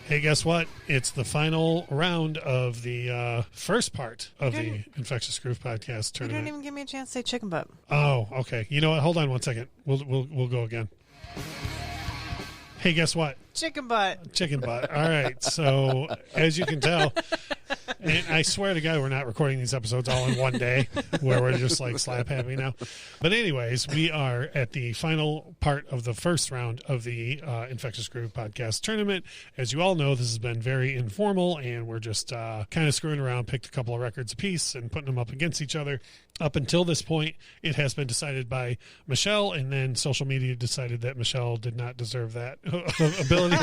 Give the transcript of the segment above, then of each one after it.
Hey, guess what? It's the final round of the first part of the Infectious Groove Podcast tournament. You didn't even give me a chance to say chicken butt. Oh, okay. You know what? Hold on one second. We'll go again. Hey, guess what? Chicken butt. Chicken butt. All right. So, as you can tell, and I swear to God, we're not recording these episodes all in one day where we're just like slap happy now. But anyways, we are at the final part of the first round of the Infectious Groove Podcast tournament. As you all know, this has been very informal, and we're just kind of screwing around, picked a couple of records apiece and putting them up against each other. Up until this point, it has been decided by Michelle, and then social media decided that Michelle did not deserve that ability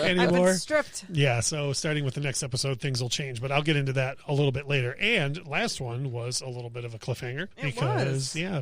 anymore. I've been stripped. Yeah, so starting with the next episode, things will change, but I'll get into that a little bit later. And last one was a little bit of a cliffhanger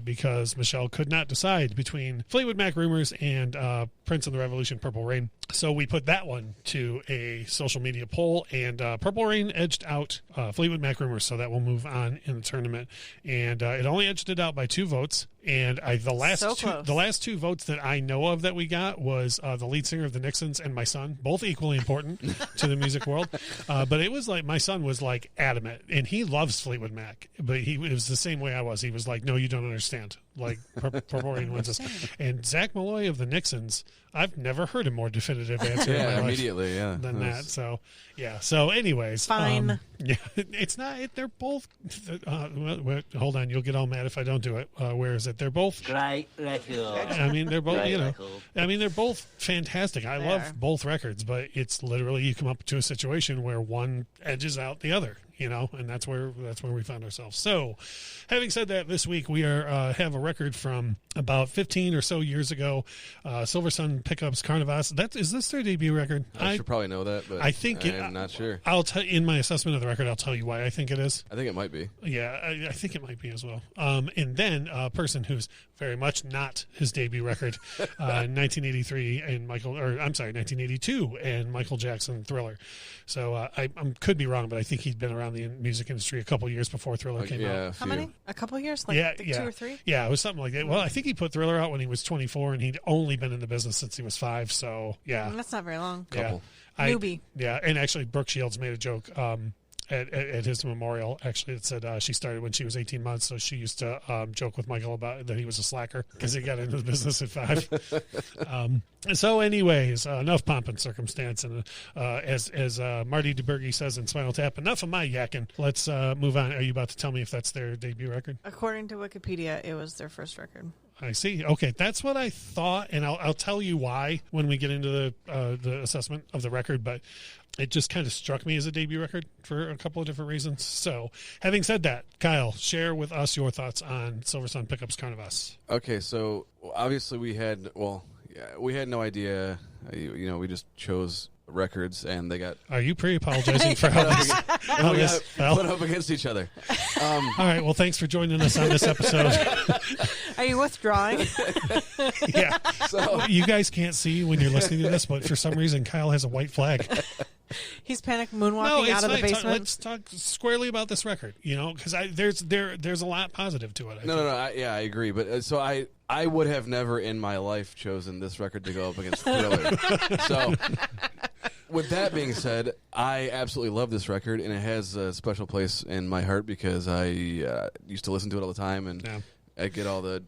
because Michelle could not decide between Fleetwood Mac Rumors and Prince and the Revolution, Purple Rain. So we put that one to a social media poll, and Purple Rain edged out Fleetwood Mac Rumors, so that will move on in the tournament. And it only edged it out by 2 votes. And the last two votes that I know of that we got was the lead singer of the Nixons and my son, both equally important to the music world. But it was like my son was like adamant, and he loves Fleetwood Mac, but it was the same way I was. He was like, "No, you don't understand. Like Purple Rain wins this." And Zach Malloy of the Nixons, I've never heard a more definitive answer in my life immediately, than that. So yeah. So anyways, fine. Yeah, it's not. They're both. Hold on, you'll get all mad if I don't do it. Where is it? They're both great record. I mean, they're both. Great You know, record. I mean, they're both fantastic. I love both records, but it's literally you come up to a situation where one edges out the other. You know, and that's where we found ourselves. So, having said that, this week we are have a record from about 15 or so years ago. SILVERSUN Pickups CARNAVAS. Is this their debut record? I should probably know that, but I think I'm not sure. I'll tell in my assessment of the record. I'll tell you why I think it is. I think it might be. Yeah, I think it might be as well. And then a person who's very much not his debut record, 1983 and 1982 and Michael Jackson Thriller. So I could be wrong, but I think he'd been around the music industry a couple years before Thriller came out. How many? A couple years? Like 2 or 3? Yeah, it was something like that. Well, I think he put Thriller out when he was 24, and he'd only been in the business since he was 5. So yeah, That's not very long. Couple. Newbie. Yeah, and actually Brooke Shields made a joke at his memorial. Actually, it said she started when she was 18 months, so she used to joke with Michael about that he was a slacker because he got into the business at 5. So anyways, enough pomp and circumstance, and as Marty DeBerge says in Spinal Tap, enough of my yakking. Let's move on. Are you about to tell me if that's their debut record? According to Wikipedia, it was their first record. I see. Okay, that's what I thought, and I'll tell you why when we get into the assessment of the record, but it just kind of struck me as a debut record for a couple of different reasons. So, having said that, Kyle, share with us your thoughts on SILVERSUN Pickups CARNAVAS. Okay, so obviously we had no idea. We just chose records, and they got. Are you pre-apologizing for how this fell? Put up against each other. All right. Well, thanks for joining us on this episode. Are you withdrawing? Yeah. So you guys can't see when you're listening to this, but for some reason, Kyle has a white flag. He's panic moonwalking out of the basement. Let's talk squarely about this record, because there's a lot positive to it. I agree. But so I would have never in my life chosen this record to go up against Thriller. So with that being said, I absolutely love this record, and it has a special place in my heart because I used to listen to it all the time, and I get all the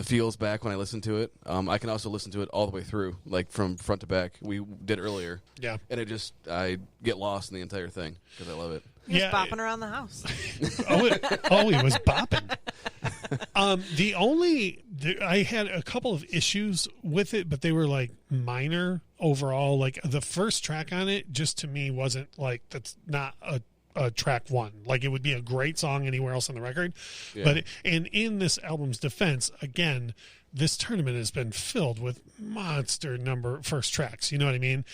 feels back when I listen to it. I can also listen to it all the way through, like from front to back. We did earlier. Yeah. And I get lost in the entire thing because I love it. He was bopping around the house. He was bopping. I had a couple of issues with it, but they were like minor overall. Like the first track on it, just to me wasn't like, that's not a track one. Like it would be a great song anywhere else on the record. Yeah. But in this album's defense, again, this tournament has been filled with monster number first tracks. You know what I mean?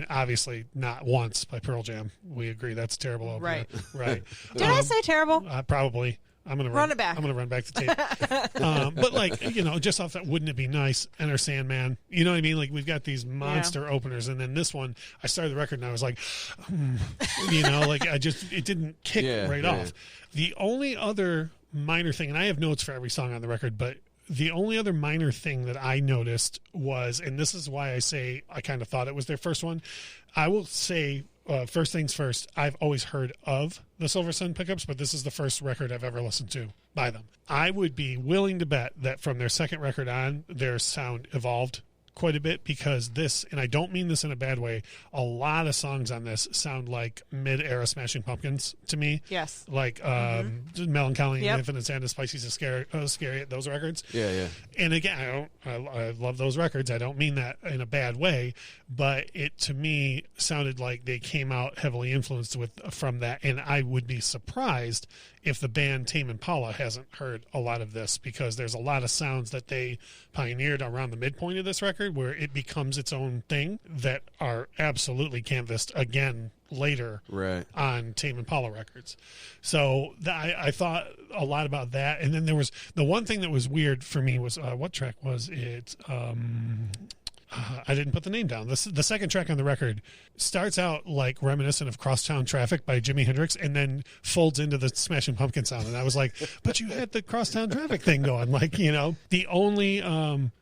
Obviously not Once by Pearl Jam. We agree that's a terrible opener. Right. Did I say terrible? Probably. I'm gonna run it back. I'm gonna run back the tape. But like, just off that, wouldn't it be nice? Enter Sandman. You know what I mean? Like we've got these monster openers, and then this one, I started the record and I was like, like it didn't kick off. The only other minor thing, and I have notes for every song on the record, but the only other minor thing that I noticed was, and this is why I say I kind of thought it was their first one, I will say, first things first, I've always heard of the SILVERSUN pickups, but this is the first record I've ever listened to by them. I would be willing to bet that from their second record on, their sound evolved quite a bit, because this, and I don't mean this in a bad way, a lot of songs on this sound like mid-era Smashing Pumpkins to me. Yes. Like Melancholy and Infinite Sadness, Pisces is Scary, those records. Yeah. And again, I love those records. I don't mean that in a bad way, but it to me sounded like they came out heavily influenced from that, and I would be surprised if the band Tame Impala hasn't heard a lot of this, because there's a lot of sounds that they pioneered around the midpoint of this record where it becomes its own thing that are absolutely canvassed again later on Tame Impala records. So I thought a lot about that. And then there was the one thing that was weird for me was what track was it? I didn't put the name down. The second track on the record starts out like reminiscent of Crosstown Traffic by Jimi Hendrix, and then folds into the Smashing Pumpkin sound. And I was like, but you had the Crosstown Traffic thing going. Like, you know, the only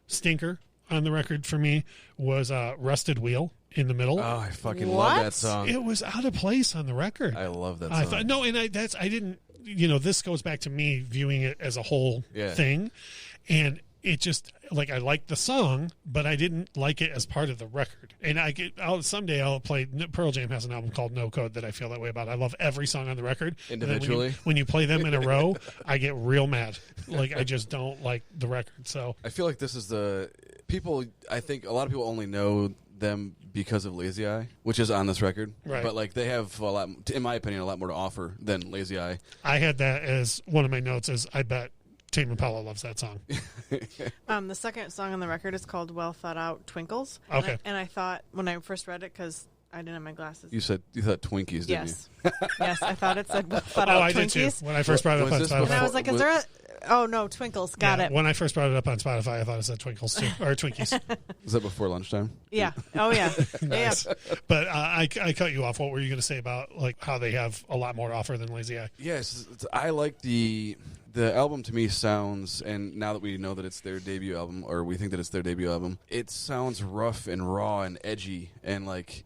stinker on the record for me was Rusted Wheel in the middle. Oh, I fucking love that song. It was out of place on the record. I love that song. I didn't, you know, this goes back to me viewing it as a whole thing. And it just, like, I liked the song, but I didn't like it as part of the record. And someday I'll play. Pearl Jam has an album called No Code that I feel that way about. I love every song on the record. Individually, when you play them in a row, I get real mad. Like, I just don't like the record. So I feel like this is the people. I think a lot of people only know them because of Lazy Eye, which is on this record. Right. But like, they have a lot, in my opinion, a lot more to offer than Lazy Eye. I had that as one of my notes. Is I bet Tame Impala loves that song. The second song on the record is called Well Thought Out Twinkles. Okay. And I thought, when I first read it, because I didn't have my glasses. You thought Twinkies, didn't you? Yes, I thought it said Well Thought Out Twinkies. I did too. When I first brought it up on Spotify. And I was like, is there a... Oh, no, Twinkles. Got it. When I first brought it up on Spotify, I thought it said Twinkles too, or Twinkies. Was that before lunchtime? Yeah. Oh, yeah. Nice. Yeah. But I cut you off. What were you going to say about like how they have a lot more to offer than Lazy Eye? Yes, I like the album. To me sounds, and now that we know that it's their debut album, or we think that it's their debut album, it sounds rough and raw and edgy and like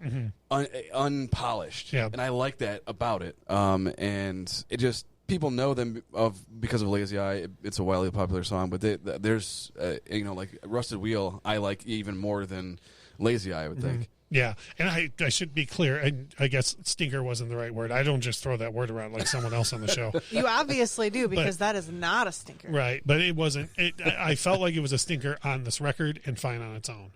unpolished. Yeah. And I like that about it. And it just, people know them because of Lazy Eye. It's a wildly popular song, but there's like Rusted Wheel I like even more than Lazy Eye, I would think. Yeah, and I should be clear. I guess stinker wasn't the right word. I don't just throw that word around like someone else on the show. You obviously do, because that is not a stinker. Right, but it wasn't. I felt like it was a stinker on this record and fine on its own.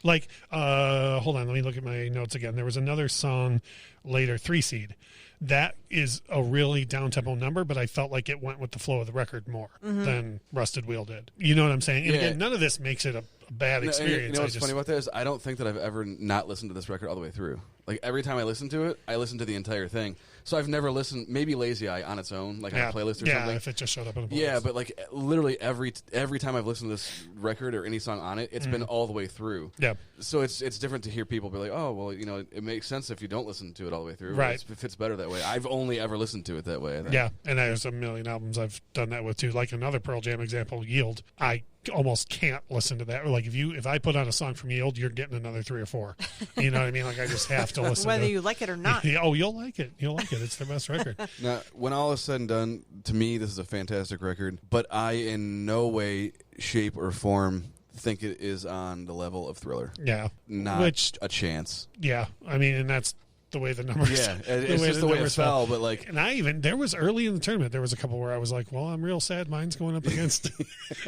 Like, hold on, let me look at my notes again. There was another song later, 3 Seed. That is a really down-tempo number, but I felt like it went with the flow of the record more than Rusted Wheel did. You know what I'm saying? And again, none of this makes it a bad experience. You know what's funny about that is I don't think that I've ever not listened to this record all the way through. Like, every time I listen to it, I listen to the entire thing. So I've never listened, maybe Lazy Eye on its own, like on a playlist or something. Yeah, if it just showed up in a playlist. Yeah, but like literally every time I've listened to this record or any song on it, it's been all the way through. Yeah. So it's different to hear people be like, oh, well, you know, it makes sense if you don't listen to it all the way through. Right. It fits better that way. I've only ever listened to it that way, I think. Yeah, and there's a million albums I've done that with too. Like another Pearl Jam example, Yield. I almost can't listen to that. Or like if I put on a song from Yield, you're getting another 3 or 4. You know what I mean? Like, I just have to listen. Whether you like it or not. Oh, you'll like it. You'll like it. It's their best record. Now, when all is said and done, to me, this is a fantastic record. But I, in no way, shape, or form, think it is on the level of Thriller. Yeah, not a chance. Yeah, I mean, and that's the way the numbers. Yeah, it's just the way it fell. But like, and there was early in the tournament, there was a couple where I was like, well, I'm real sad mine's going up against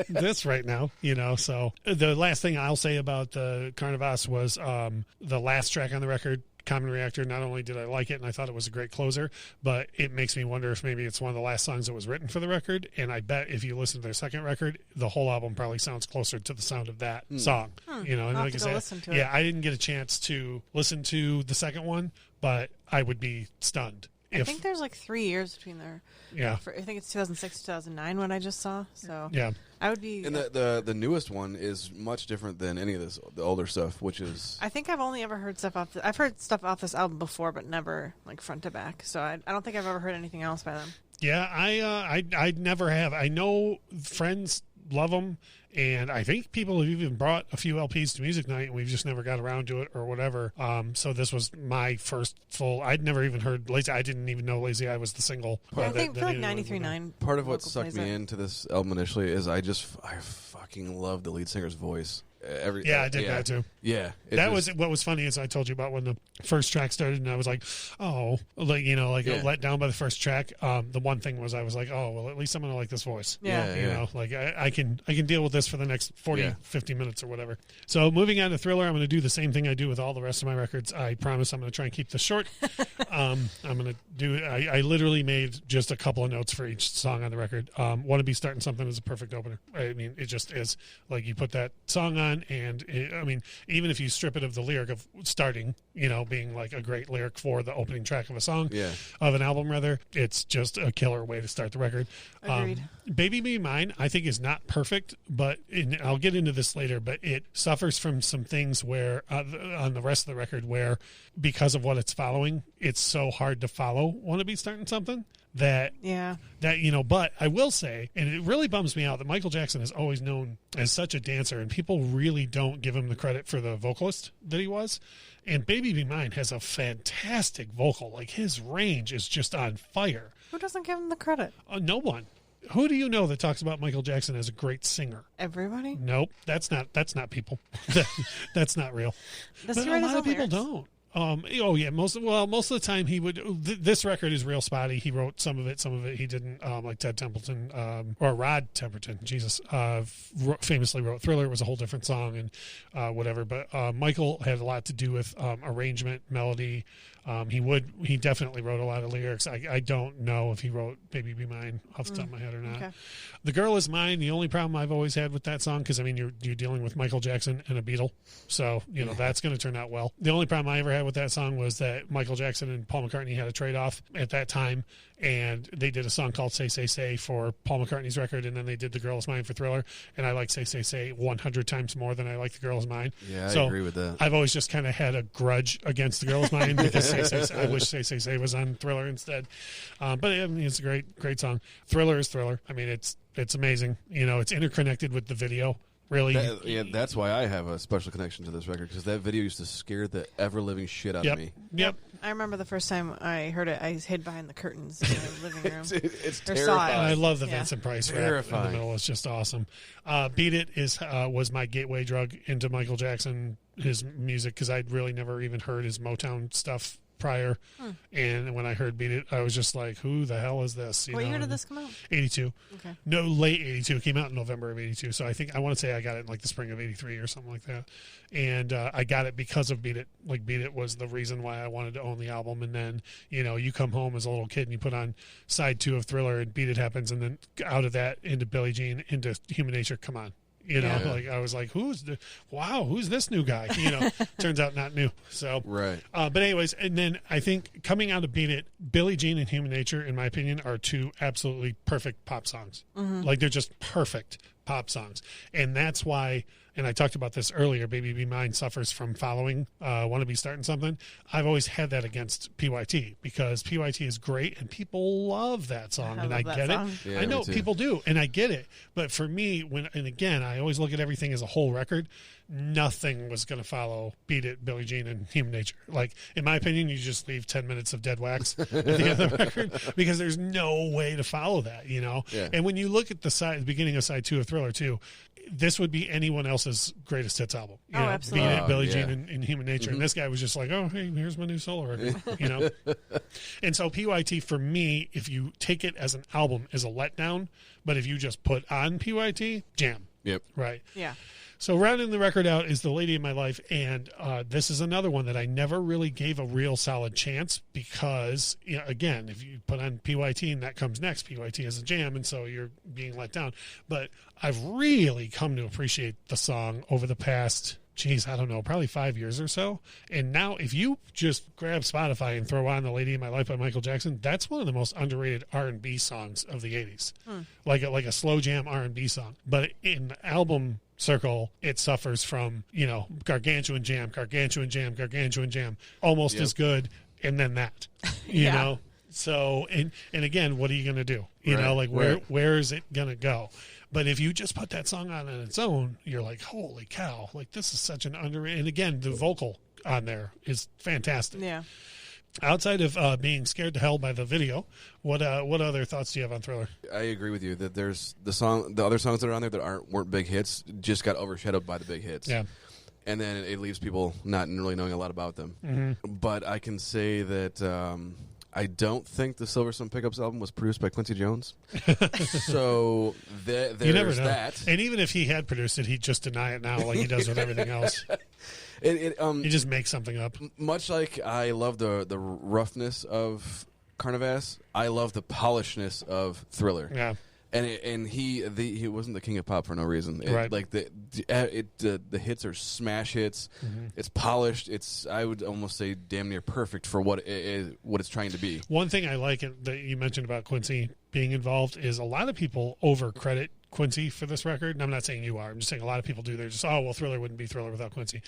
this right now. You know, so the last thing I'll say about the CARNAVAS was the last track on the record, Common Reactor. Not only did I like it and I thought it was a great closer, but it makes me wonder if maybe it's one of the last songs that was written for the record. And I bet if you listen to their second record, the whole album probably sounds closer to the sound of that song. You know, and I'll like have I to said, listen to it. I didn't get a chance to listen to the second one, but I would be stunned. I think there's like 3 years between their. Yeah. I think it's 2006, 2009 what I just saw. So yeah, I would be. And the newest one is much different than any of the older stuff, which is. I think I've only ever heard stuff off. I've heard stuff off this album before, but never like front to back. So I don't think I've ever heard anything else by them. Yeah, I never have. I know friends love them. And I think people have even brought a few LPs to music night, and we've just never got around to it or whatever. So this was my first full. I'd never even heard Lazy. I didn't even know Lazy Eye was the single. I feel like 93.9. Part of what sucked me into this album initially is I fucking love the lead singer's voice. I did that too. Yeah, that was what was funny is I told you about when the first track started, and I was like, let down by the first track. The one thing was I was like, oh well, at least I'm gonna like this voice. Yeah, I can deal with this for the next 50 minutes or whatever. So moving on to Thriller, I'm gonna do the same thing I do with all the rest of my records. I promise I'm gonna try and keep this short. I'm gonna do. I literally made just a couple of notes for each song on the record. Want to Be Starting Something is a perfect opener. I mean, it just is. Like you put that song on. And even if you strip it of the lyric of starting, being like a great lyric for the opening track of a song, of an album rather, it's just a killer way to start the record. Agreed. Baby Be Mine, I think is not perfect, but I'll get into this later, but it suffers from some things where on the rest of the record where because of what it's following, it's so hard to follow Want to Be Starting Something. But I will say, and it really bums me out that Michael Jackson is always known as such a dancer, and people really don't give him the credit for the vocalist that he was. And Baby Be Mine has a fantastic vocal. Like, his range is just on fire. Who doesn't give him the credit? No one. Who do you know that talks about Michael Jackson as a great singer? Everybody? Nope, that's not people. That's not real. Does But he a write his lot own of people lyrics? don't. Most of the time he would. This record is real spotty. He wrote some of it he didn't. Like Ted Templeton or Rod Temperton, Jesus, famously wrote Thriller. It was a whole different song and whatever. But Michael had a lot to do with arrangement, melody. He definitely wrote a lot of lyrics. I don't know if he wrote Baby Be Mine off the top of my head or not. Okay. The Girl Is Mine. The only problem I've always had with that song, because I mean you're dealing with Michael Jackson and a Beatle, so that's going to turn out well. The only problem I ever had with that song was that Michael Jackson and Paul McCartney had a trade-off at that time, and they did a song called Say Say Say for Paul McCartney's record, and then they did The Girl Is Mine for Thriller, and I like Say Say Say 100 times more than I like The Girl Is Mine. Yeah, I agree with that. I've always just kind of had a grudge against The Girl Is Mine because I wish Say Say Say was on Thriller instead. But I mean, it's a great song. Thriller is Thriller. I mean, it's amazing. It's interconnected with the video. Really, that's why I have a special connection to this record, because that video used to scare the ever-living shit out of me. Yep. I remember the first time I heard it, I hid behind the curtains in the living room. It's Or saw it. terrifying. I love the Vincent Price rap in Terrifying. the middle. It's just awesome. Beat It was my gateway drug into Michael Jackson, his music, because I'd really never even heard his Motown stuff prior. And when I heard Beat It, I was just like, who the hell is this? What year did this come out? 82. Okay. No, late 82. It came out in November of 82. So I want to say I got it in like the spring of 83 or something like that. And I got it because of Beat It. Like, Beat It was the reason why I wanted to own the album. And then, you come home as a little kid and you put on side 2 of Thriller and Beat It happens. And then out of that into Billie Jean, into Human Nature. Come on. Like I was like, who's this new guy? Turns out not new. So, right. But anyways, and then I think coming out of Beat It, Billie Jean and Human Nature, in my opinion, are 2 absolutely perfect pop songs. Like, they're just perfect pop songs. And that's why, and I talked about this earlier, Baby Be Mine suffers from following Want to Be Starting Something. I've always had that against PYT, because PYT is great and people love that song, and I get it. Yeah, I know me too. people do, and I get it. But for me, I always look at everything as a whole record. Nothing was going to follow Beat It, Billie Jean, and Human Nature. Like, in my opinion, you just leave 10 minutes of dead wax at the end of the record, because there's no way to follow that, Yeah. And when you look at the beginning of side 2 of Thriller too, this would be anyone else's greatest hits album. Absolutely. Beat It, Billie Jean, yeah. and Human Nature. And this guy was just like, oh, hey, here's my new solo record, And so PYT, for me, if you take it as an album, is a letdown. But if you just put on PYT, jam. Yep. Right. Yeah. So rounding the record out is The Lady in My Life, and this is another one that I never really gave a real solid chance, because, again, if you put on PYT and that comes next, PYT is a jam, and so you're being let down. But I've really come to appreciate the song over the past, I don't know, probably 5 years or so. And now if you just grab Spotify and throw on The Lady in My Life by Michael Jackson, that's one of the most underrated R&B songs of the 80s. Like a slow jam R&B song. But in the album circle, it suffers from, gargantuan jam, almost as good, and then that, you know. So, and again, what are you going to do? You Right, know, like right. where is it going to go? But if you just put that song on its own, you're like, holy cow! Like this is such an underrated. And again, the vocal on there is fantastic. Yeah. Outside of being scared to hell by the video, what other thoughts do you have on Thriller? I agree with you that there's the other songs that are on there that weren't big hits just got overshadowed by the big hits. Yeah. And then it leaves people not really knowing a lot about them. Mm-hmm. But I can say that I don't think the SILVERSUN Pickups album was produced by Quincy Jones. So there's You never know. that. And even if he had produced it, he'd just deny it now, like he does with everything else. He just makes something up. Much like I love the roughness of CARNAVAS, I love the polishedness of Thriller. Yeah. And he wasn't the king of pop for no reason. Right. Like the hits are smash hits. Mm-hmm. It's polished. It's, I would almost say, damn near perfect for what it's trying to be. One thing I like that you mentioned about Quincy being involved is a lot of people overcredit Quincy for this record. And I'm not saying you are. I'm just saying a lot of people do. They're just, oh, well, Thriller wouldn't be Thriller without Quincy.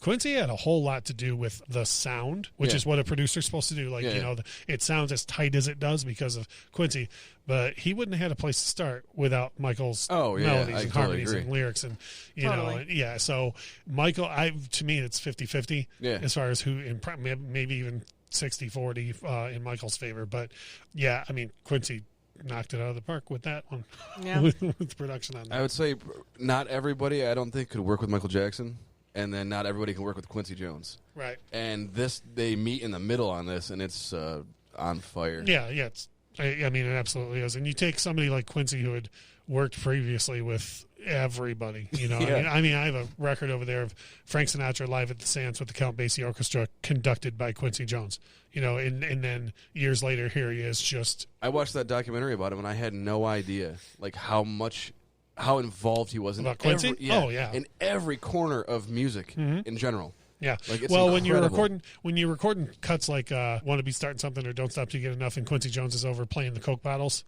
Quincy had a whole lot to do with the sound, which Yeah. is what a producer's supposed to do. Like, Yeah. you know, it sounds as tight as it does because of Quincy. But he wouldn't have had a place to start without Michael's melodies I and totally harmonies agree. and lyrics. And, you Totally. know, yeah. So Michael, to me, it's 50-50 Yeah. as far as who, maybe even 60-40 in Michael's favor. But, yeah, I mean, Quincy knocked it out of the park with that one. Yeah. with production on that. I would say not everybody, I don't think, could work with Michael Jackson, and then not everybody can work with Quincy Jones. Right. And they meet in the middle on this, and it's on fire. Yeah, I mean, it absolutely is. And you take somebody like Quincy who had worked previously with everybody, you know. Yeah. I mean, I have a record over there of Frank Sinatra live at the Sands with the Count Basie Orchestra, conducted by Quincy Jones. You know, and then years later, here he is. Just I watched that documentary about him, and I had no idea like how involved he was in About Quincy? Oh, yeah. in every corner of music in general. yeah. Like, it's well, incredible. when you're recording cuts like "Want to Be Starting Something" or "Don't Stop Till You Get Enough," and Quincy Jones is over playing the Coke bottles,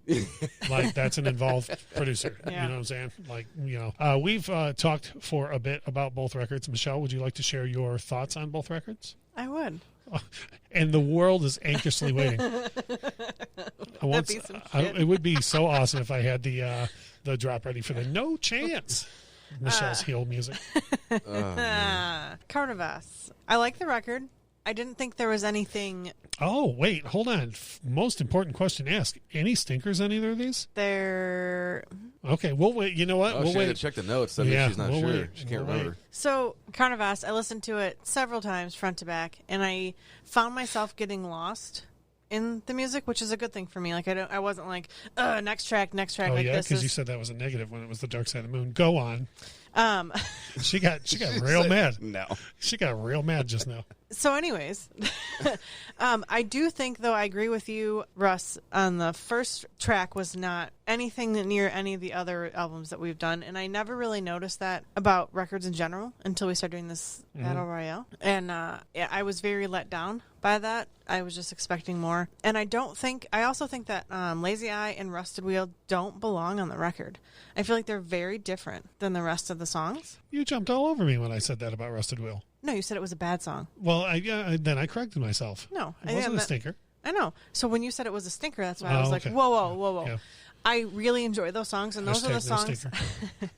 like that's an involved producer. Yeah. You know what I'm saying? Like, you know, we've talked for a bit about both records. Michelle, would you like to share your thoughts on both records? I would. And the world is anxiously waiting. Be some shit. It would be so awesome if I had the drop ready for the No Chance Michelle's heel music. CARNAVAS. I like the record. I didn't think there was anything Oh, wait, hold on. Most important question to ask. Any stinkers on either of these? there. Okay, we'll wait. You know what? Oh, We'll she had to wait. check the notes. That means Yeah, she's not we'll sure. wait. She can't We'll remember. So CARNAVAS, I listened to it several times, front to back, and I found myself getting lost in the music, which is a good thing for me. Like I wasn't like, next track. Oh, like yeah, this because you is. said that was a negative when it was the Dark Side of the Moon. Go on. Um, She got real mad. No. She got real mad just now. So, anyways, I do think, though, I agree with you, Russ, on the first track was not anything near any of the other albums that we've done. And I never really noticed that about records in general until we started doing this Battle Royale. And yeah, I was very let down by that. I was just expecting more. And I also think that Lazy Eye and Rusted Wheel don't belong on the record. I feel like they're very different than the rest of the songs. You jumped all over me when I said that about Rusted Wheel. No, you said it was a bad song. Well, then I corrected myself. No, It wasn't a stinker. I know. So when you said it was a stinker, that's why I Oh, was like, okay. whoa. Yeah. I really enjoy those songs, and those are the Hashtag no songs. stinker.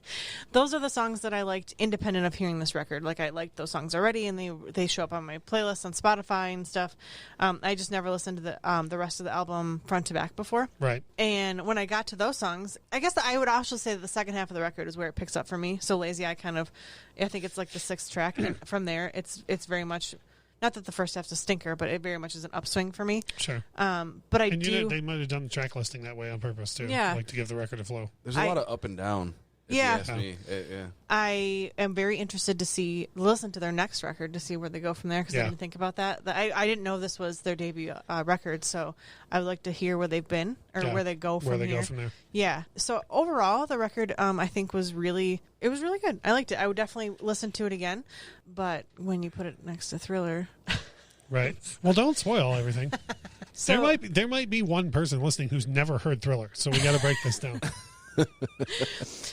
Those are the songs that I liked independent of hearing this record. Like I liked those songs already, and they show up on my playlist on Spotify and stuff. I just never listened to the rest of the album front to back before. Right. And when I got to those songs, I guess I would also say that the second half of the record is where it picks up for me. So Lazy Eye I think it's like the sixth track, and from there, it's very much. Not that the first half's a stinker, but it very much is an upswing for me. Sure. But And they might have done the track listing that way on purpose, too. Yeah. Like to give the record a flow. There's a lot of up and down. If Yeah. You ask me. Yeah. I am very interested to listen to their next record to see where they go from there because Yeah. I didn't think about that. I didn't know this was their debut record, so I would like to hear where they've been or Yeah. where they go from Where they here. go from there. Yeah. So overall, the record I think was really good. I liked it. I would definitely listen to it again, but when you put it next to Thriller. Right. Well, don't spoil everything. So, there might be one person listening who's never heard Thriller, so we got to break this down.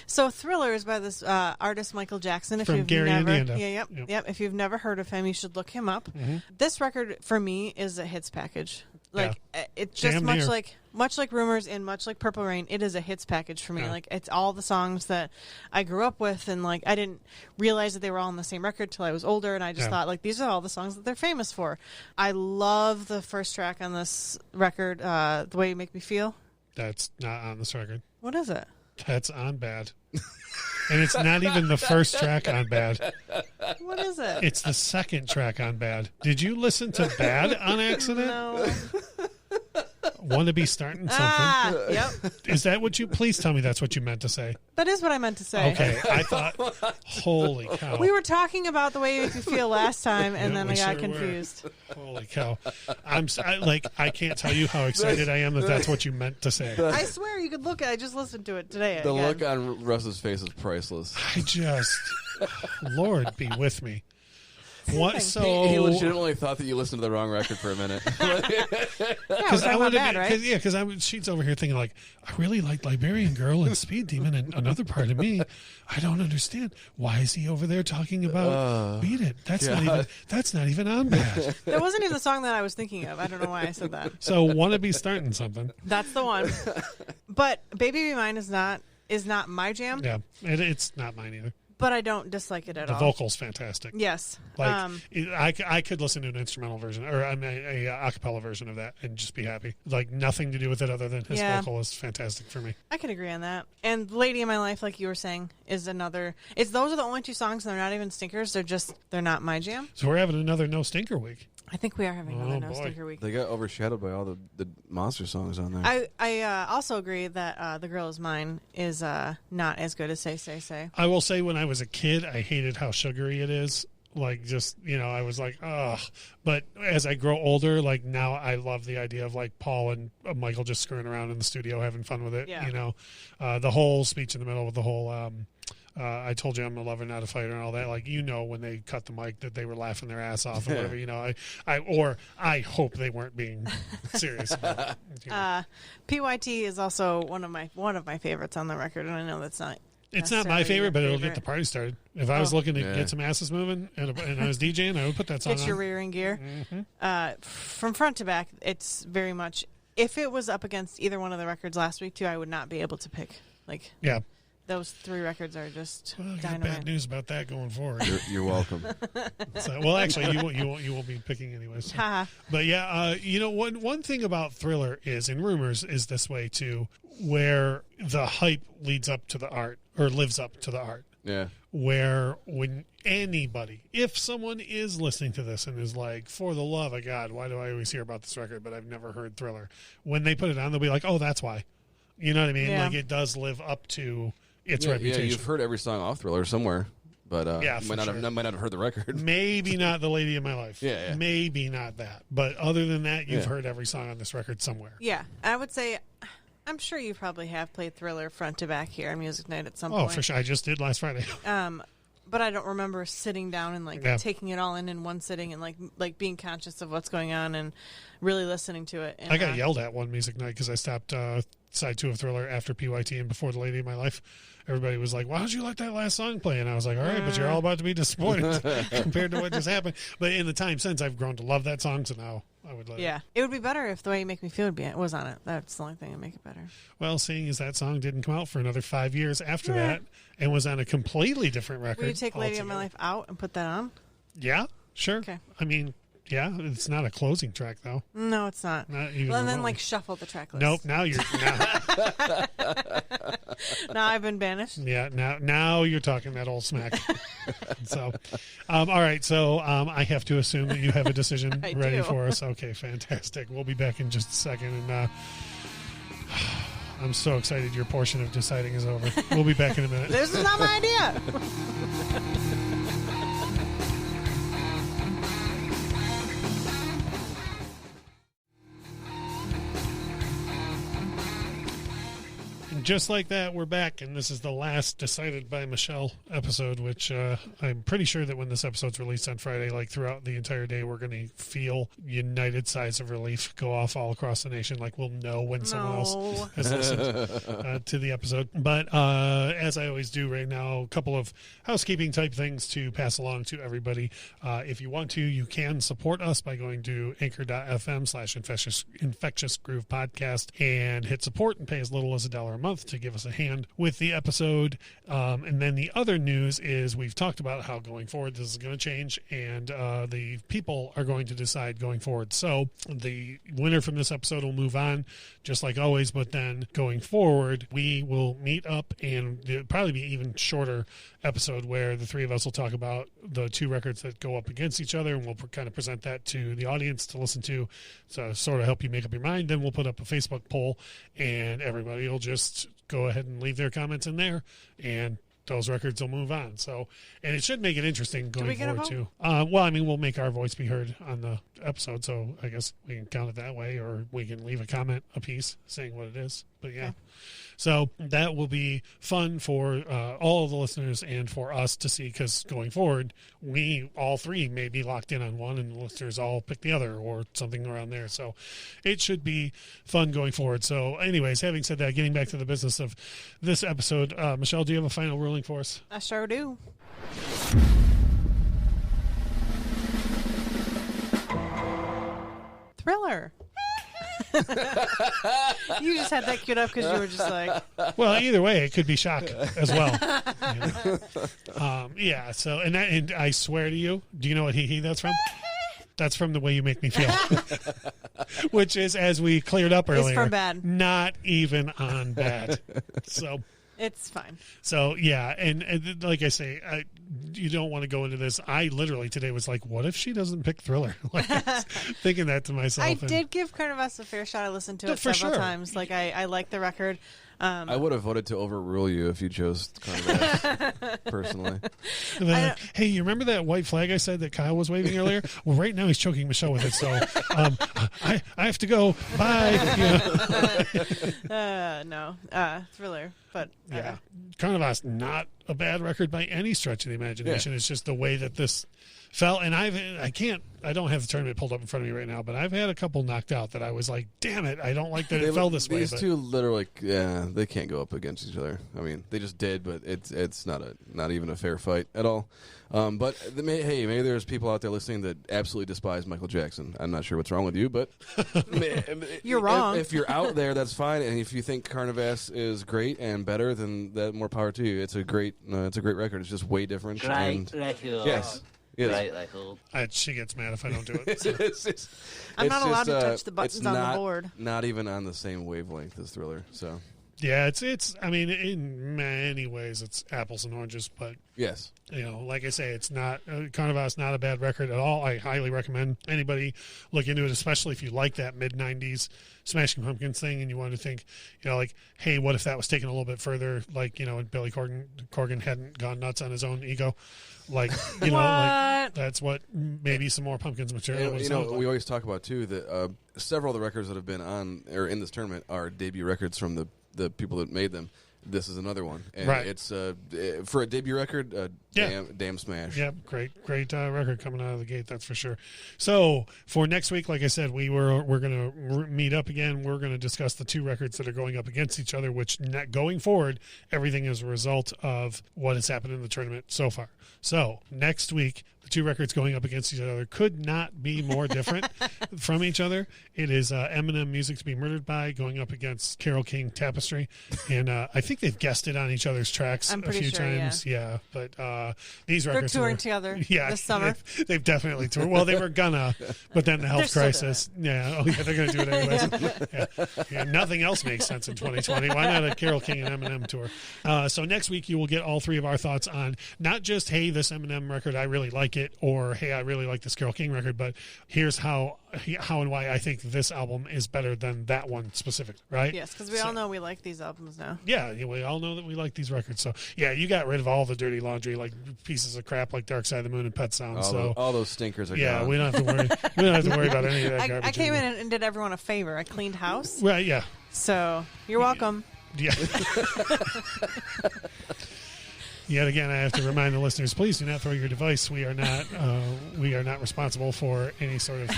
So Thriller is by this artist Michael Jackson. If From you've Gary, never, Indiana. Yep. If you've never heard of him, you should look him up. This record for me is a hits package. Like it's just Damn much near. like Rumors and much like Purple Rain. It is a hits package for me. Yeah. Like it's all the songs that I grew up with, and like I didn't realize that they were all on the same record till I was older, and I just thought like these are all the songs that they're famous for. I love the first track on this record, "The Way You Make Me Feel." That's not on this record. What is it? That's on Bad. And it's not even the first track on Bad. What is it? It's the second track on Bad. Did you listen to Bad on accident? No. Want to be starting something? Yep. Is that what you? Please tell me that's what you meant to say. That is what I meant to say. Okay, I thought. Holy cow! We were talking about The Way You Make Me Feel last time, and Yeah, then we I got sure confused. were. Holy cow! I can't tell you how excited I am that that's what you meant to say. I swear you could look at it. I just listened to it today. The again. look on Russ's face is priceless. I just, Lord, be with me. What? So He legitimately thought that you listened to the wrong record for a minute. Yeah, we're talking about Bad, right? Because she's over here thinking like, I really like Liberian Girl and Speed Demon, and another part of me, I don't understand. Why is he over there talking about Beat It? That's not even on Bad. That wasn't even the song that I was thinking of. I don't know why I said that. So wanna be starting something? That's the one. But Baby Be Mine is not my jam. Yeah, it's not mine either. But I don't dislike it at The all. vocal's fantastic. Yes. Like I could listen to an instrumental version or a acapella version of that and just be happy. Like nothing to do with it other than his vocal is fantastic for me. I can agree on that. And Lady in My Life, like you were saying, is another. Those are the only two songs, and they're not even stinkers. They're not my jam. So we're having another no stinker week. I think we are having another no boy. stinker week. They got overshadowed by all the monster songs on there. I also agree that The Girl Is Mine is not as good as Say. I will say when I was a kid, I hated how sugary it is. Like just, I was like, ugh. But as I grow older, like now I love the idea of like Paul and Michael just screwing around in the studio having fun with it. Yeah. The whole speech in the middle with the whole I told you I'm a lover, not a fighter, and all that. Like, when they cut the mic that they were laughing their ass off or whatever. I hope they weren't being serious about it. PYT is also one of my favorites on the record, and I know that's not. It's not my favorite, but it'll get the party started. If I was looking to get some asses moving and I was DJing, I would put that song on. Get your rear in gear. Mm-hmm. From front to back, it's very much. If it was up against either one of the records last week too, I would not be able to pick. Like, yeah. Those three records are just I got dynamite. bad news about that going forward. You're welcome. Well, actually, you won't be picking anyways. So. But yeah, one thing about Thriller is in Rumors is this way too, where the hype leads up to the art or lives up to the art. Yeah. Where when anybody, if someone is listening to this and is like, for the love of God, why do I always hear about this record, but I've never heard Thriller? When they put it on, they'll be like, oh, that's why. You know what I mean? Yeah. Like it does live up to its reputation. Yeah, you've heard every song off Thriller somewhere, but for might sure. not have heard the record. Maybe not The Lady of My Life. Yeah. Maybe not that. But other than that, you've heard every song on this record somewhere. Yeah, I would say, I'm sure you probably have played Thriller front to back here on Music Night at some point. Oh, for sure. I just did last Friday. But I don't remember sitting down and taking it all in one sitting and like being conscious of what's going on and really listening to it. And, I got yelled at one Music Night because I stopped side 2 of Thriller after PYT and before The Lady of My Life. Everybody was like, why don't you let that last song play? And I was like, all right, but you're all about to be disappointed compared to what just happened. But in the time since, I've grown to love that song, so now I would let it. It would be better if The Way You Make Me Feel was on it. That's the only thing that would make it better. Well, seeing as that song didn't come out for another 5 years after that and was on a completely different record. Will you take Lady of My Life out and put that on? Yeah, sure. Okay. I mean, yeah, it's not a closing track, though. No, it's not. Not even well, and then remotely. shuffle the track list. Nope, now you're... Now I've been banished. Yeah, now you're talking that old smack. So, all right. So I have to assume that you have a decision ready for us. Okay, fantastic. We'll be back in just a second, and I'm so excited. Your portion of deciding is over. We'll be back in a minute. This is not my idea. just like that, we're back, and this is the last Decided by Michelle episode, which I'm pretty sure that when this episode's released on Friday, like throughout the entire day, we're going to feel united sighs of relief go off all across the nation. Like we'll know when someone else has listened to the episode. But as I always do right now, a couple of housekeeping type things to pass along to everybody. If you want to, you can support us by going to anchor.fm/Infectious Groove Podcast and hit support and pay as little as $1 a month to give us a hand with the episode. And then the other news is we've talked about how going forward this is going to change, and the people are going to decide going forward. So the winner from this episode will move on just like always, but then going forward we will meet up, and it'll probably be even shorter episode where the three of us will talk about the two records that go up against each other, and we'll kind of present that to the audience to listen to, so sort of help you make up your mind. Then we'll put up a Facebook poll, and everybody will just go ahead and leave their comments in there, and those records will move on. So, and it should make it interesting going forward too. Well, I mean, we'll make our voice be heard on the episode, so I guess we can count it that way, or we can leave a comment a piece saying what it is. But yeah. So that will be fun for all of the listeners and for us to see, because going forward, we all three may be locked in on one and the listeners all pick the other or something around there. So it should be fun going forward. So anyways, having said that, getting back to the business of this episode, Michelle, do you have a final ruling for us? I sure do. Thriller. You just had that queued up because you were just like... Well, either way, it could be shock as well. Yeah, so, and I swear to you, do you know what he that's from? That's from The Way You Make Me Feel. Which is, as we cleared up earlier, it's from Bad. Not even on Bad. So... It's fine. So, yeah, and like I say, you don't want to go into this. I literally today was like, what if she doesn't pick Thriller? Like, thinking that to myself. I did give Carnavas a fair shot. I listened to it several times. Like, I like the record. I would have voted to overrule you if you chose CARNAVAS, personally. Hey, you remember that white flag I said that Kyle was waving earlier? Well, right now he's choking Michelle with it, so I have to go. Bye. No. Thriller. But yeah, CARNAVAS, not a bad record by any stretch of the imagination. Yeah. It's just the way that this felt, and I don't have the tournament pulled up in front of me right now, but I've had a couple knocked out that I was like, damn it, I don't like that it fell this way. These two literally, they can't go up against each other. I mean, they just did, but it's not even a fair fight at all. But maybe there's people out there listening that absolutely despise Michael Jackson. I'm not sure what's wrong with you, but you're wrong. If you're out there, that's fine. And if you think CARNAVAS is great and better, then that more power to you. It's a great record. It's just way different. Yes. She gets mad if I don't do it. So. I'm not allowed to touch the buttons on the board. Not even on the same wavelength as Thriller. So yeah, it's. I mean, in many ways, it's apples and oranges. But yes, like I say, it's not CARNAVAS. Not a bad record at all. I highly recommend anybody look into it, especially if you like that mid '90s Smashing Pumpkins thing, and you want to think, like, hey, what if that was taken a little bit further? Like, and Billy Corgan hadn't gone nuts on his own ego. Like, like that's what maybe some more Pumpkins material would sound like. We always talk about too that several of the records that have been on or in this tournament are debut records from the people that made them. This is another one, and it's for a debut record, damn smash. Yep, great record coming out of the gate, that's for sure. So for next week, like I said, we're going to meet up again. We're going to discuss the two records that are going up against each other, which going forward, everything is a result of what has happened in the tournament so far. So next week, the two records going up against each other could not be more different from each other. It is Eminem, Music to Be Murdered By, going up against Carole King, Tapestry. And I think they've guessed it on each other's tracks a few times. Yeah. But these records they're touring together this summer. They've definitely toured. Well, they were gonna, but then the health crisis. Yeah. Oh, yeah, they're going to do it anyways. Yeah. Nothing else makes sense in 2020. Why not a Carole King and Eminem tour? So next week, you will get all three of our thoughts on not just, hey, this Eminem record, I really like it, or hey, I really like this Carole King record, but here's how and why I think this album is better than that one specific, right? Yes, because we all know we like these albums now. Yeah, we all know that we like these records. So yeah, you got rid of all the dirty laundry, like pieces of crap like Dark Side of the Moon and Pet Sounds. All those stinkers are gone. We don't have to worry. We don't have to worry about any of that garbage. I came in and did everyone a favor. I cleaned house. Well, yeah. So you're welcome. Yeah. Yet again, I have to remind the listeners: please do not throw your device. We are not responsible for any sort of.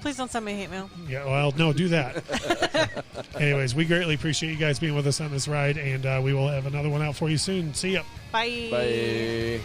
Please don't send me hate mail. Yeah, well, no, do that. Anyways, we greatly appreciate you guys being with us on this ride, and we will have another one out for you soon. See ya. Bye. Bye.